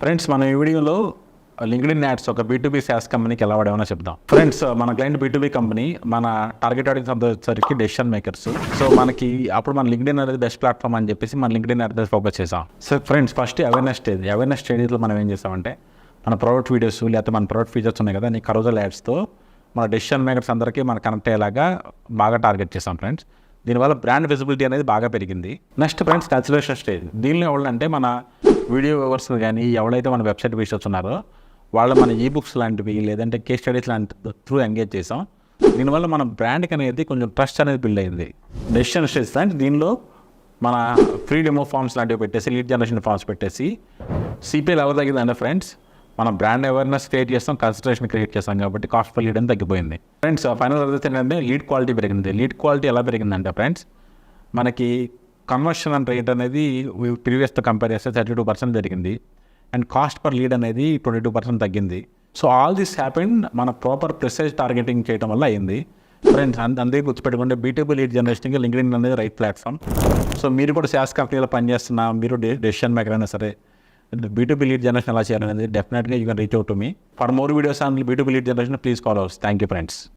Friends మన ఈ వీడియోలో లింక్డ్ఇన్ యాడ్స్ ఒక B2B SaaS కంపెనీకి ఎలా వాడేమో చెప్దాం. ఫ్రెండ్స్ మన క్లయింట్ B2B కంపెనీ, మన టార్గెట్ ఆడియన్స్ వచ్చేసరికి డెసిషన్ మేకర్స్. సో మనకి అప్పుడు మన లింక్డ్ఇన్ అనేది బెస్ట్ ప్లాట్ఫామ్ అని చెప్పేసి మన లింక్డ్ఇన్ యాడ్ ఫోకస్ చేసాం. సో ఫ్రెండ్స్ ఫస్ట్ అవేర్నెస్ స్టేజ్లో మనం ఏం చేసామంటే మన ప్రోడక్ట్ వీడియోస్ లేకపోతే మన ప్రోడక్ట్ ఫీచర్స్ ఉన్నాయి కదా, నీ కరోజల్ యాడ్స్తో మన డెసిషన్ మేకర్స్ అందరికీ మన కనెక్ట్ అయ్యేలాగా బాగా టార్గెట్ చేసాం ఫ్రెండ్స్. దీనివల్ల బ్రాండ్ విజిబిలిటీ అనేది బాగా పెరిగింది. Next friends consideration stage. దీనిలో ఎవరంటే మన వీడియో వ్యూవర్స్ కానీ ఎవరైతే మన వెబ్సైట్ విజిటర్స్ ఉన్నారో వాళ్ళు మన ఈబుక్స్ లాంటివి లేదంటే కేస్ స్టడీస్ లాంటి త్రూ ఎంగేజ్ చేసాం. దీనివల్ల మన బ్రాండ్కి అనేది కొంచెం ట్రస్ట్ అనేది బిల్డ్ అయింది. డెసిషన్ స్టేజ్ అంటే దీనిలో మన ఫ్రీ డెమో ఫార్మ్స్ లాంటివి పెట్టేసి, లీడ్ జనరేషన్ ఫార్మ్స్ పెట్టేసి సిపిఎల్ ఎవరు తగ్గిందంటే ఫ్రెండ్స్ మనం బ్రాండ్ అవేర్నెస్ క్రియేట్ చేస్తాం, కన్సిడరేషన్ క్రియేట్ చేస్తాం కాబట్టి కాస్ట్ పర్ లీడ్ అని తగ్గిపోయింది. ఫ్రెండ్స్ ఫైనల్ రిజల్ట్ ఏంటంటే లీడ్ క్వాలిటీ పెరిగింది. లీడ్ క్వాలిటీ ఎలా పెరిగిందంటే ఫ్రెండ్స్ మనకి కన్వర్షన్ అండ్ రేట్ అనేది ప్రీవియస్తో కంపేర్ చేస్తే 32% పెరిగింది అండ్ కాస్ట్ పర్ లీడ్ అనేది 22% తగ్గింది. సో ఆల్ దిస్ హ్యాపెన్ మన ప్రాపర్ ప్రిసైజ్ టార్గెటింగ్ చేయడం వల్ల అయింది. ఫ్రెండ్స్ అందుకే గుర్తుపెట్టుకుంటే B2B లీడ్ జనరేషన్కి లింక్డ్ఇన్ అనేది రైట్ ప్లాట్ఫామ్. సో మీరు కూడా SaaS కంపెనీలో పనిచేస్తున్నా, మీరు డెసిషన్ మేకర్ అయినా సరే B2B లీడ్ జనరేషన్ ఎలా చేయాలనేది డెఫినెట్గా you can reach out to me. For more videos on B2B lead generation please call hours. Thank you friends.